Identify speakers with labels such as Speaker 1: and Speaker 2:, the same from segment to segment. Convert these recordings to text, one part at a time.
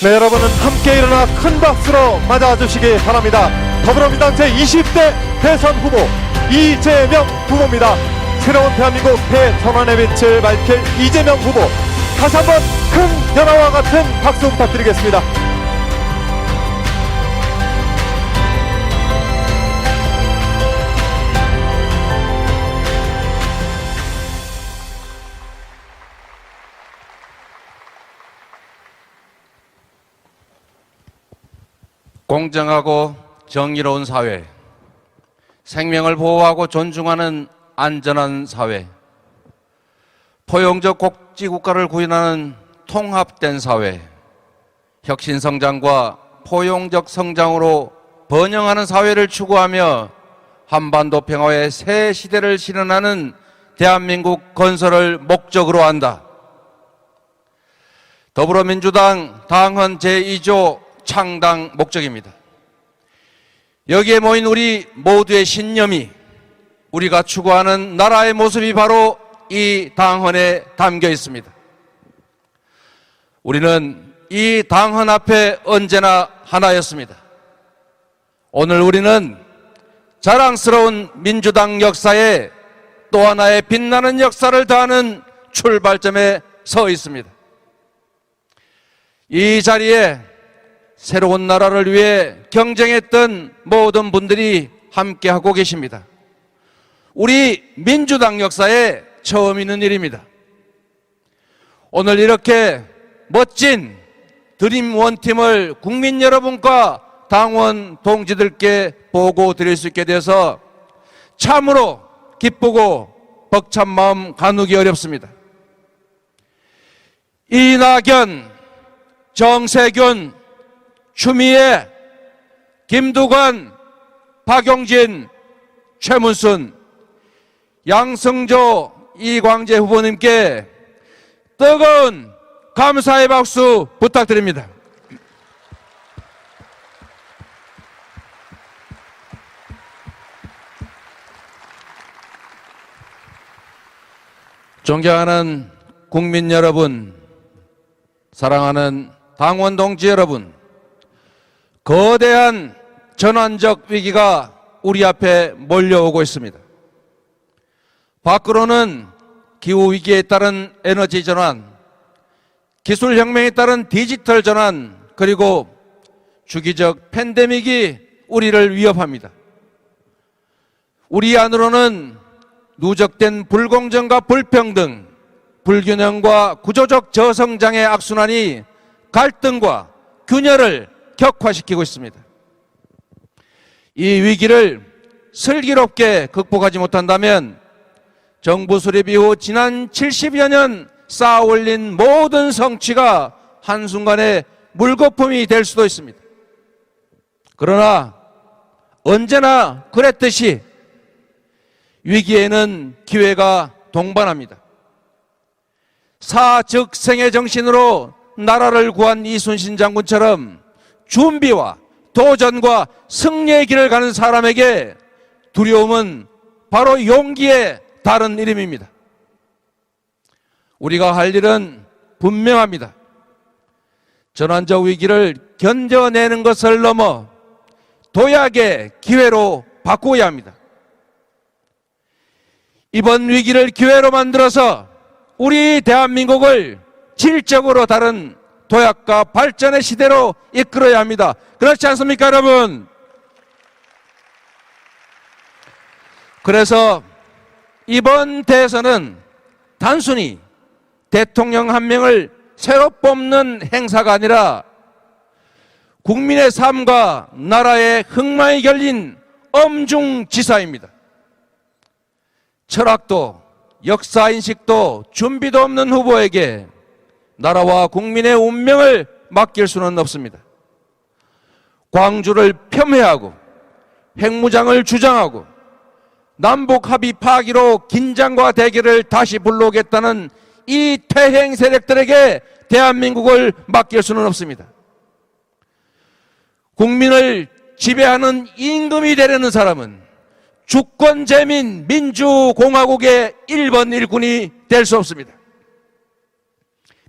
Speaker 1: 네, 여러분은 함께 일어나 큰 박수로 맞아주시기 바랍니다. 더불어민주당 제20대 대선 후보 이재명 후보입니다. 새로운 대한민국 대전환의 빛을 밝힐 이재명 후보, 다시 한번 큰 연화와 같은 박수 부탁드리겠습니다.
Speaker 2: 공정하고 정의로운 사회, 생명을 보호하고 존중하는 안전한 사회, 포용적 복지국가를 구현하는 통합된 사회, 혁신성장과 포용적 성장으로 번영하는 사회를 추구하며 한반도 평화의 새 시대를 실현하는 대한민국 건설을 목적으로 한다. 더불어민주당 당헌 제2조 창당 목적입니다. 여기에 모인 우리 모두의 신념이, 우리가 추구하는 나라의 모습이 바로 이 당헌에 담겨 있습니다. 우리는 이 당헌 앞에 언제나 하나였습니다. 오늘 우리는 자랑스러운 민주당 역사에 또 하나의 빛나는 역사를 더하는 출발점에 서 있습니다. 이 자리에 새로운 나라를 위해 경쟁했던 모든 분들이 함께하고 계십니다. 우리 민주당 역사에 처음 있는 일입니다. 오늘 이렇게 멋진 드림 원팀을 국민 여러분과 당원 동지들께 보고 드릴 수 있게 돼서 참으로 기쁘고 벅찬 마음 가누기 어렵습니다. 이낙연, 정세균, 추미애, 김두관, 박용진, 최문순, 양승조, 이광재 후보님께 뜨거운 감사의 박수 부탁드립니다. 존경하는 국민 여러분, 사랑하는 당원 동지 여러분, 거대한 전환적 위기가 우리 앞에 몰려오고 있습니다. 밖으로는 기후위기에 따른 에너지 전환, 기술혁명에 따른 디지털 전환, 그리고 주기적 팬데믹이 우리를 위협합니다. 우리 안으로는 누적된 불공정과 불평등, 불균형과 구조적 저성장의 악순환이 갈등과 균열을 격화시키고 있습니다. 이 위기를 슬기롭게 극복하지 못한다면 정부 수립 이후 지난 70여 년 쌓아 올린 모든 성취가 한순간에 물거품이 될 수도 있습니다. 그러나 언제나 그랬듯이 위기에는 기회가 동반합니다. 사즉생의 정신으로 나라를 구한 이순신 장군처럼 준비와 도전과 승리의 길을 가는 사람에게 두려움은 바로 용기의 다른 이름입니다. 우리가 할 일은 분명합니다. 전환적 위기를 견뎌내는 것을 넘어 도약의 기회로 바꾸어야 합니다. 이번 위기를 기회로 만들어서 우리 대한민국을 질적으로 다른 도약과 발전의 시대로 이끌어야 합니다. 그렇지 않습니까, 여러분? 그래서 이번 대선은 단순히 대통령 한 명을 새로 뽑는 행사가 아니라 국민의 삶과 나라의 흥망이 결린 엄중지사입니다. 철학도 역사인식도 준비도 없는 후보에게 나라와 국민의 운명을 맡길 수는 없습니다. 광주를 폄훼하고 핵무장을 주장하고 남북 합의 파기로 긴장과 대결을 다시 불러오겠다는 이 퇴행 세력들에게 대한민국을 맡길 수는 없습니다. 국민을 지배하는 임금이 되려는 사람은 주권재민 민주공화국의 1번 일꾼이 될 수 없습니다.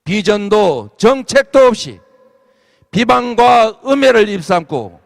Speaker 2: 비전도 정책도 없이 비방과 음해를 입삼고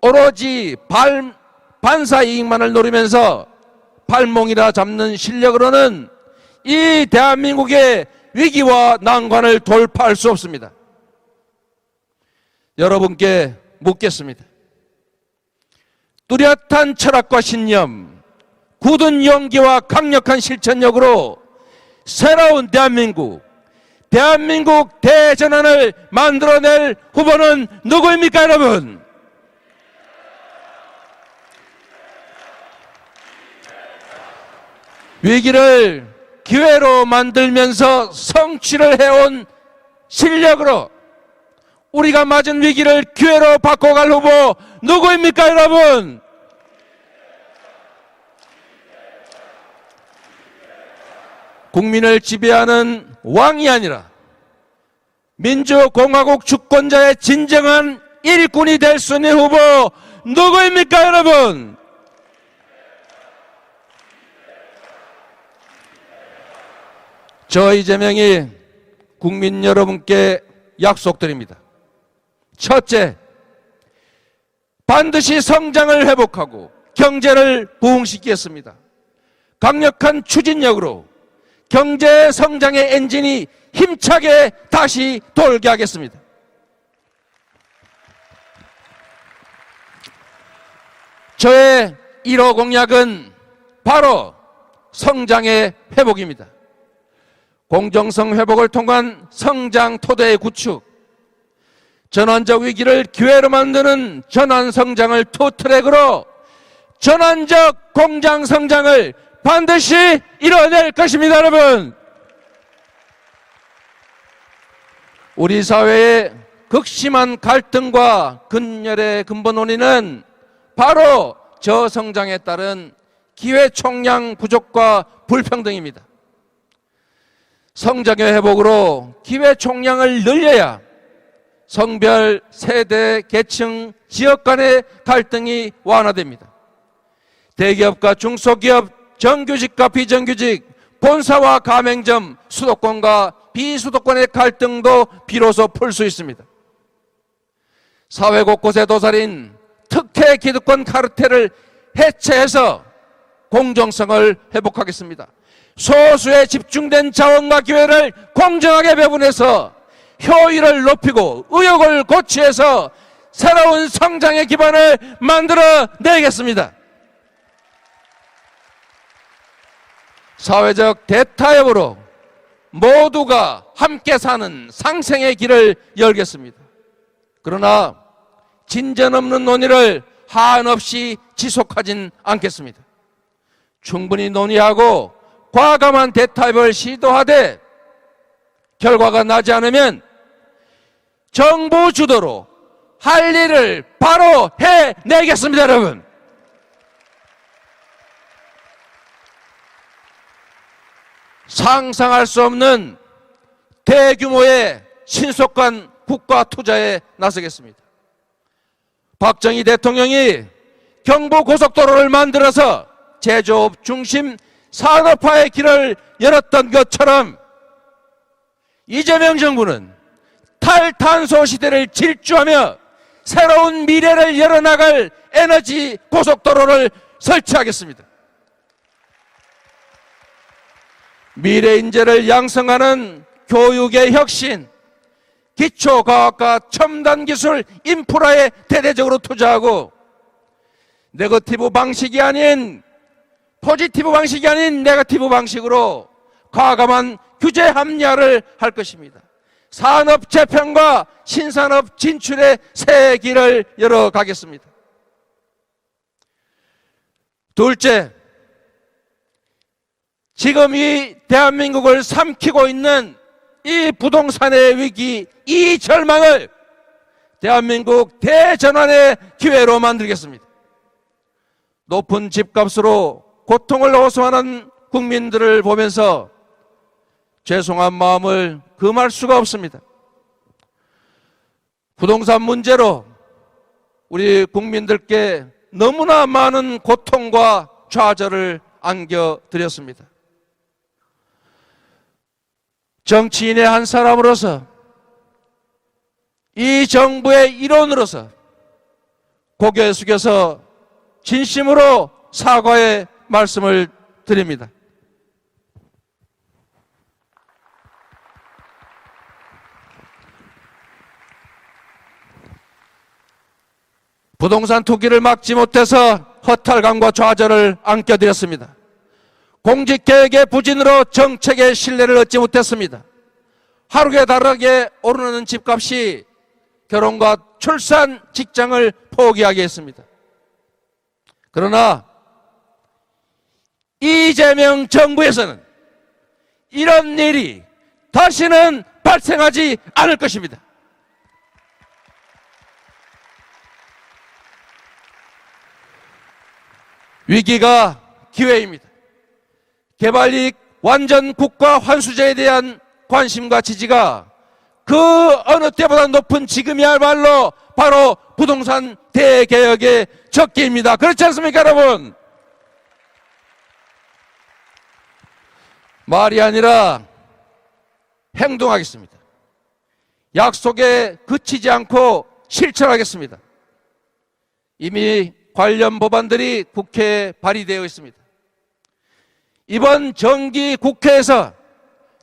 Speaker 2: 오로지 반사 이익만을 노리면서 발몽이라 잡는 실력으로는 이 대한민국의 위기와 난관을 돌파할 수 없습니다. 여러분께 묻겠습니다. 뚜렷한 철학과 신념, 굳은 용기와 강력한 실천력으로 새로운 대한민국 대전환을 만들어낼 후보는 누구입니까, 여러분? 위기를 기회로 만들면서 성취를 해온 실력으로 우리가 맞은 위기를 기회로 바꿔갈 후보 누구입니까, 여러분? 국민을 지배하는 왕이 아니라 민주공화국 주권자의 진정한 일꾼이 될 수 있는 후보 누구입니까, 여러분? 저 이재명이 국민 여러분께 약속드립니다. 첫째, 반드시 성장을 회복하고 경제를 부흥시키겠습니다. 강력한 추진력으로 경제 성장의 엔진이 힘차게 다시 돌게 하겠습니다. 저의 1호 공약은 바로 성장의 회복입니다. 공정성 회복을 통한 성장 토대의 구축, 전환적 위기를 기회로 만드는 전환 성장을 투트랙으로 전환적 공장 성장을 반드시 이뤄낼 것입니다, 여러분. 우리 사회의 극심한 갈등과 근열의 근본 원인은 바로 저성장에 따른 기회 총량 부족과 불평등입니다. 성장의 회복으로 기회 총량을 늘려야 성별, 세대, 계층, 지역 간의 갈등이 완화됩니다. 대기업과 중소기업, 정규직과 비정규직, 본사와 가맹점, 수도권과 비수도권의 갈등도 비로소 풀 수 있습니다. 사회 곳곳에 도사린 특혜 기득권 카르텔을 해체해서 공정성을 회복하겠습니다. 소수에 집중된 자원과 기회를 공정하게 배분해서 효율을 높이고 의욕을 고취해서 새로운 성장의 기반을 만들어 내겠습니다. 사회적 대타협으로 모두가 함께 사는 상생의 길을 열겠습니다. 그러나 진전 없는 논의를 한없이 지속하진 않겠습니다. 충분히 논의하고 과감한 대타협을 시도하되 결과가 나지 않으면 정부 주도로 할 일을 바로 해내겠습니다, 여러분. 상상할 수 없는 대규모의 신속한 국가 투자에 나서겠습니다. 박정희 대통령이 경부고속도로를 만들어서 제조업 중심 산업화의 길을 열었던 것처럼 이재명 정부는 탈탄소 시대를 질주하며 새로운 미래를 열어나갈 에너지 고속도로를 설치하겠습니다. 미래 인재를 양성하는 교육의 혁신, 기초과학과 첨단기술 인프라에 대대적으로 투자하고 네거티브 방식이 아닌 포지티브 방식이 아닌 네거티브 방식으로 과감한 규제 합리화를 할 것입니다. 산업 재편과 신산업 진출의 새 길을 열어가겠습니다. 둘째, 지금 이 대한민국을 삼키고 있는 이 부동산의 위기, 이 절망을 대한민국 대전환의 기회로 만들겠습니다. 높은 집값으로 고통을 호소하는 국민들을 보면서 죄송한 마음을 금할 수가 없습니다. 부동산 문제로 우리 국민들께 너무나 많은 고통과 좌절을 안겨드렸습니다. 정치인의 한 사람으로서 이 정부의 일원으로서 고개 숙여서 진심으로 사과의 말씀을 드립니다. 부동산 투기를 막지 못해서 허탈감과 좌절을 안겨드렸습니다. 공직개혁의 부진으로 정책의 신뢰를 얻지 못했습니다. 하루에 다르게 오르는 집값이 결혼과 출산, 직장을 포기하게 했습니다. 그러나 이재명 정부에서는 이런 일이 다시는 발생하지 않을 것입니다. 위기가 기회입니다. 개발이익 완전 국가 환수제에 대한 관심과 지지가 그 어느 때보다 높은 지금이야말로 바로 부동산 대개혁의 적기입니다. 그렇지 않습니까, 여러분? 말이 아니라 행동하겠습니다. 약속에 그치지 않고 실천하겠습니다. 이미 관련 법안들이 국회에 발의되어 있습니다. 이번 정기 국회에서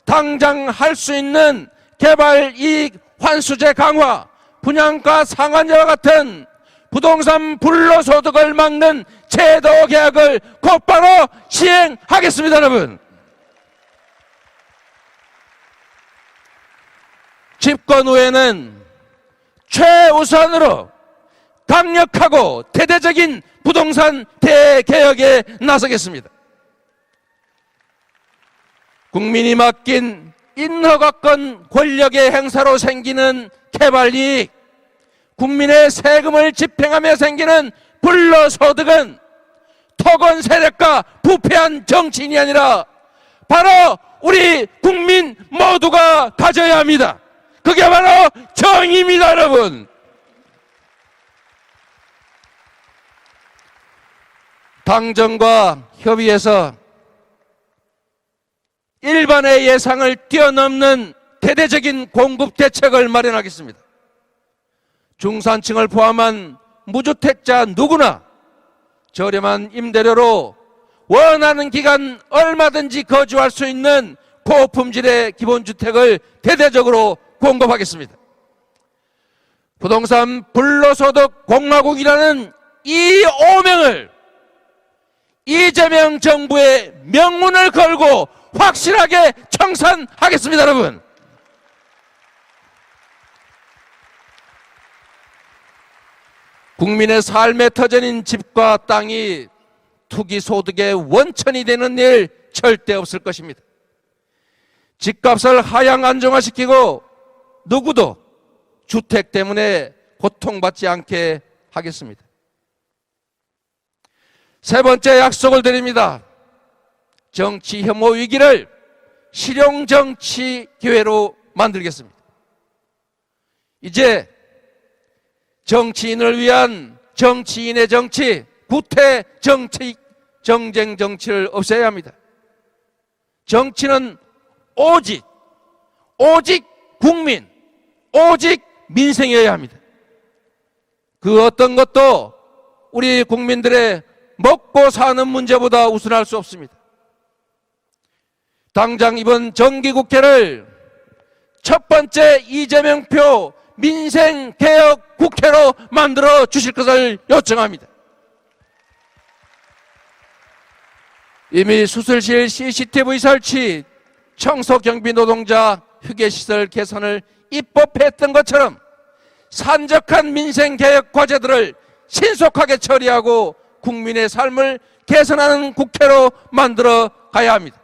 Speaker 2: 당장 할 수 있는 개발 이익 환수제 강화, 분양가 상한제와 같은 부동산 불로소득을 막는 제도 개혁을 곧바로 시행하겠습니다, 여러분. 집권 후에는 최우선으로 강력하고 대대적인 부동산 대개혁에 나서겠습니다. 국민이 맡긴 인허가권 권력의 행사로 생기는 개발이익, 국민의 세금을 집행하며 생기는 불로소득은 토건 세력과 부패한 정치인이 아니라 바로 우리 국민 모두가 가져야 합니다. 그게 바로 정의입니다, 여러분. 당정과 협의해서 일반의 예상을 뛰어넘는 대대적인 공급 대책을 마련하겠습니다. 중산층을 포함한 무주택자 누구나 저렴한 임대료로 원하는 기간 얼마든지 거주할 수 있는 고품질의 기본주택을 대대적으로 공급하겠습니다. 부동산 불로소득 공화국이라는 이 오명을 이재명 정부의 명운을 걸고 확실하게 청산하겠습니다, 여러분. 국민의 삶의 터전인 집과 땅이 투기 소득의 원천이 되는 일 절대 없을 것입니다. 집값을 하향 안정화시키고 누구도 주택 때문에 고통받지 않게 하겠습니다. 세 번째 약속을 드립니다. 정치 혐오 위기를 실용정치 기회로 만들겠습니다. 이제 정치인을 위한 정치인의 정치, 구태 정치, 정쟁 정치를 없애야 합니다. 정치는 오직 국민, 오직 민생이어야 합니다. 그 어떤 것도 우리 국민들의 먹고 사는 문제보다 우선할 수 없습니다. 당장 이번 정기국회를 첫 번째 이재명표 민생개혁 국회로 만들어 주실 것을 요청합니다. 이미 수술실 CCTV 설치, 청소경비 노동자 휴게시설 개선을 입법했던 것처럼 산적한 민생개혁 과제들을 신속하게 처리하고 국민의 삶을 개선하는 국회로 만들어 가야 합니다.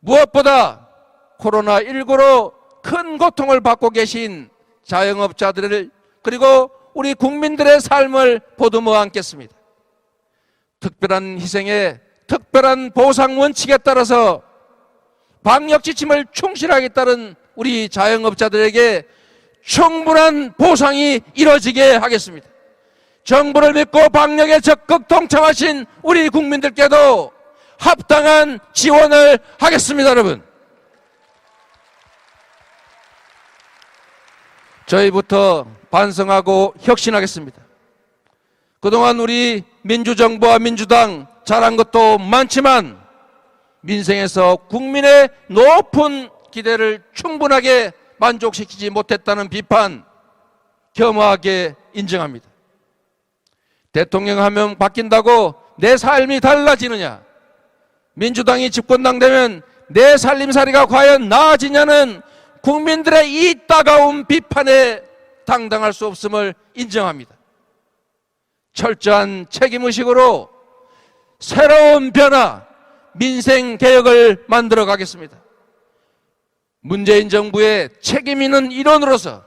Speaker 2: 무엇보다 코로나19로 큰 고통을 받고 계신 자영업자들을 그리고 우리 국민들의 삶을 보듬어 안겠습니다. 특별한 희생에 특별한 보상 원칙에 따라서 방역 지침을 충실하게 따른 우리 자영업자들에게 충분한 보상이 이루어지게 하겠습니다. 정부를 믿고 방역에 적극 동참하신 우리 국민들께도 합당한 지원을 하겠습니다, 여러분. 저희부터 반성하고 혁신하겠습니다. 그동안 우리 민주정부와 민주당 잘한 것도 많지만 민생에서 국민의 높은 기대를 충분하게 만족시키지 못했다는 비판 겸허하게 인정합니다. 대통령 한 명 바뀐다고 내 삶이 달라지느냐, 민주당이 집권당 되면 내 살림살이가 과연 나아지냐는 국민들의 이 따가운 비판에 당당할 수 없음을 인정합니다. 철저한 책임의식으로 새로운 변화, 민생개혁을 만들어 가겠습니다. 문재인 정부의 책임 있는 일원으로서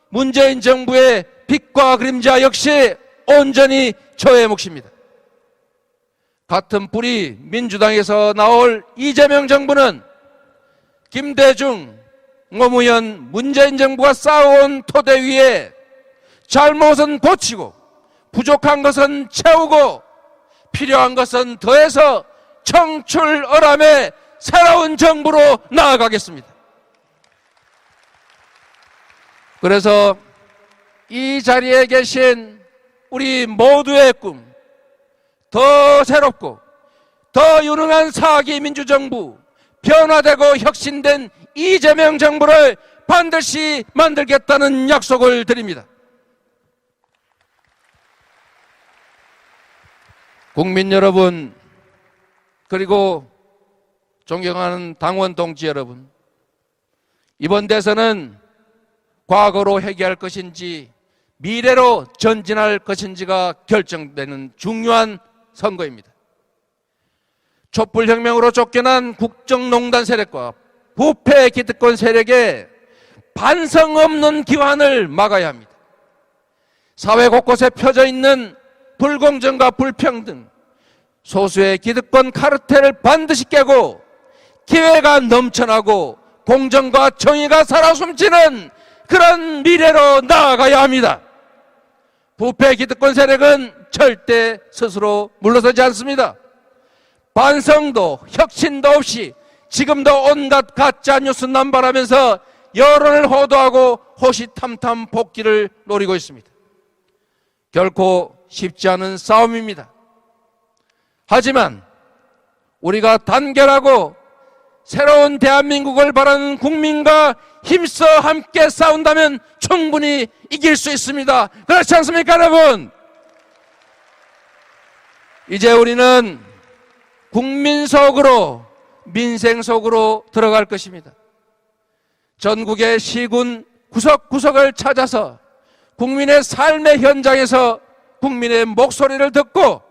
Speaker 2: 문재인 정부의 빛과 그림자 역시 온전히 저의 몫입니다. 같은 뿌리 민주당에서 나올 이재명 정부는 김대중, 노무현, 문재인 정부가 쌓아온 토대 위에 잘못은 고치고 부족한 것은 채우고 필요한 것은 더해서 청출어람의 새로운 정부로 나아가겠습니다. 그래서 이 자리에 계신 우리 모두의 꿈, 더 새롭고 더 유능한 4기 민주정부, 변화되고 혁신된 이재명 정부를 반드시 만들겠다는 약속을 드립니다. 국민 여러분, 그리고 존경하는 당원 동지 여러분, 이번 대선은 과거로 회귀할 것인지 미래로 전진할 것인지가 결정되는 중요한 선거입니다. 촛불혁명으로 쫓겨난 국정농단 세력과 부패 기득권 세력의 반성 없는 기환을 막아야 합니다. 사회 곳곳에 펴져 있는 불공정과 불평등, 소수의 기득권 카르텔을 반드시 깨고 기회가 넘쳐나고 공정과 정의가 살아 숨지는 그런 미래로 나아가야 합니다. 부패 기득권 세력은 절대 스스로 물러서지 않습니다. 반성도 혁신도 없이 지금도 온갖 가짜 뉴스 남발하면서 여론을 호도하고 호시탐탐 복귀를 노리고 있습니다. 결코 쉽지 않은 싸움입니다. 하지만 우리가 단결하고 새로운 대한민국을 바라는 국민과 힘써 함께 싸운다면 충분히 이길 수 있습니다. 그렇지 않습니까, 여러분? 이제 우리는 국민 속으로, 민생 속으로 들어갈 것입니다. 전국의 시군 구석구석을 찾아서 국민의 삶의 현장에서 국민의 목소리를 듣고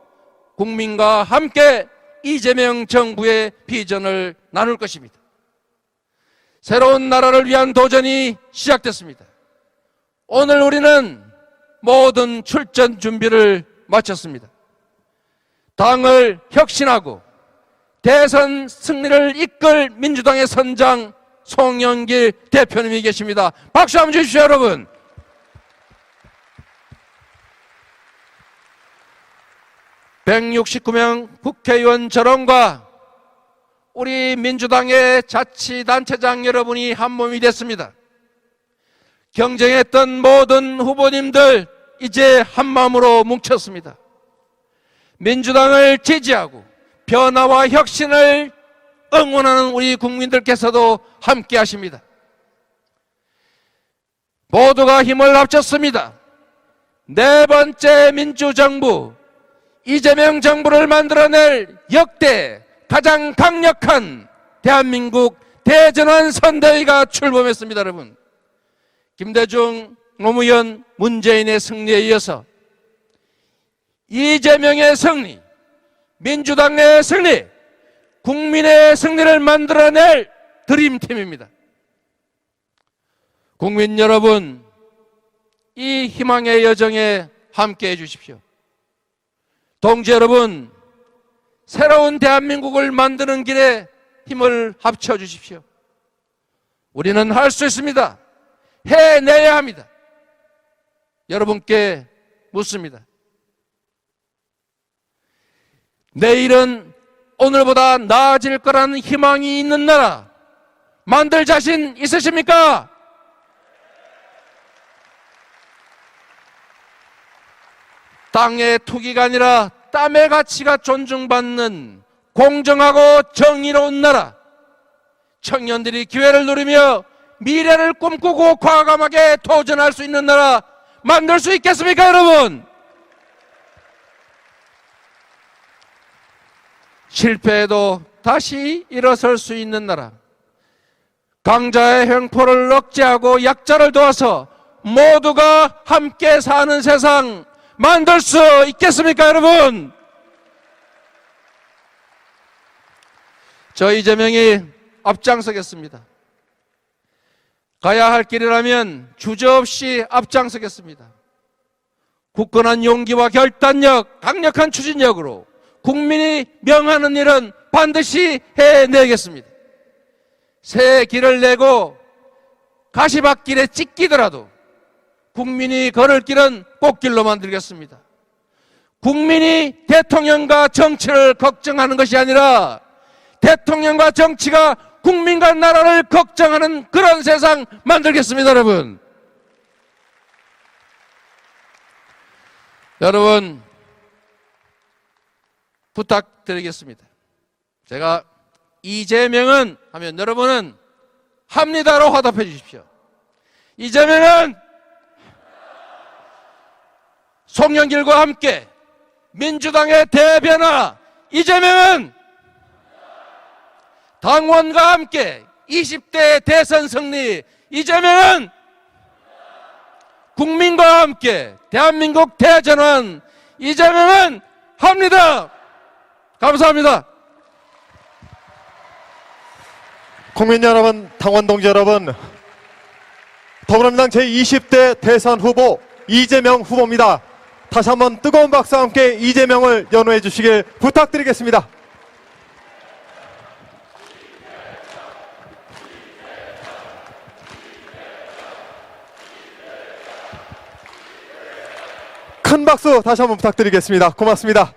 Speaker 2: 국민과 함께 이재명 정부의 비전을 나눌 것입니다. 새로운 나라를 위한 도전이 시작됐습니다. 오늘 우리는 모든 출전 준비를 마쳤습니다. 당을 혁신하고 대선 승리를 이끌 민주당의 선장 송영길 대표님이 계십니다. 박수 한번 주십시오, 여러분. (169명) 국회의원 전원과 우리 민주당의 자치단체장 여러분이 한몸이 됐습니다. 경쟁했던 모든 후보님들 이제 한마음으로 뭉쳤습니다. 민주당을 지지하고 변화와 혁신을 응원하는 우리 국민들께서도 함께 하십니다. 모두가 힘을 합쳤습니다. 네 번째 민주정부 이재명 정부를 만들어낼 역대 가장 강력한 대한민국 대전환 선대위가 출범했습니다. 여러분, 김대중, 노무현, 문재인의 승리에 이어서 이재명의 승리, 민주당의 승리, 국민의 승리를 만들어낼 드림팀입니다. 국민 여러분, 이 희망의 여정에 함께해 주십시오. 동지 여러분, 새로운 대한민국을 만드는 길에 힘을 합쳐 주십시오. 우리는 할 수 있습니다. 해내야 합니다. 여러분께 묻습니다. 내일은 오늘보다 나아질 거라는 희망이 있는 나라 만들 자신 있으십니까? 땅의 투기가 아니라 땀의 가치가 존중받는 공정하고 정의로운 나라, 청년들이 기회를 누리며 미래를 꿈꾸고 과감하게 도전할 수 있는 나라 만들 수 있겠습니까, 여러분? 실패해도 다시 일어설 수 있는 나라, 강자의 횡포를 억제하고 약자를 도와서 모두가 함께 사는 세상 만들 수 있겠습니까, 여러분? 저 이재명이 앞장서겠습니다. 가야 할 길이라면 주저없이 앞장서겠습니다. 굳건한 용기와 결단력, 강력한 추진력으로 국민이 명하는 일은 반드시 해내겠습니다. 새 길을 내고 가시밭길에 찢기더라도 국민이 걸을 길은 꽃길로 만들겠습니다. 국민이 대통령과 정치를 걱정하는 것이 아니라 대통령과 정치가 국민과 나라를 걱정하는 그런 세상 만들겠습니다, 여러분. 여러분, 부탁드리겠습니다. 제가 이재명은 하면 여러분은 합니다로 화답해 주십시오. 이재명은 송영길과 함께 민주당의 대변화, 이재명은 당원과 함께 20대 대선 승리, 이재명은 국민과 함께 대한민국 대전환, 이재명은 합니다. 감사합니다.
Speaker 1: 국민 여러분, 당원 동지 여러분, 더불어민주당 제20대 대선 후보 이재명 후보입니다. 다시 한번 뜨거운 박수와 함께 이재명을 연호해 주시길 부탁드리겠습니다. 큰 박수 다시 한번 부탁드리겠습니다. 고맙습니다.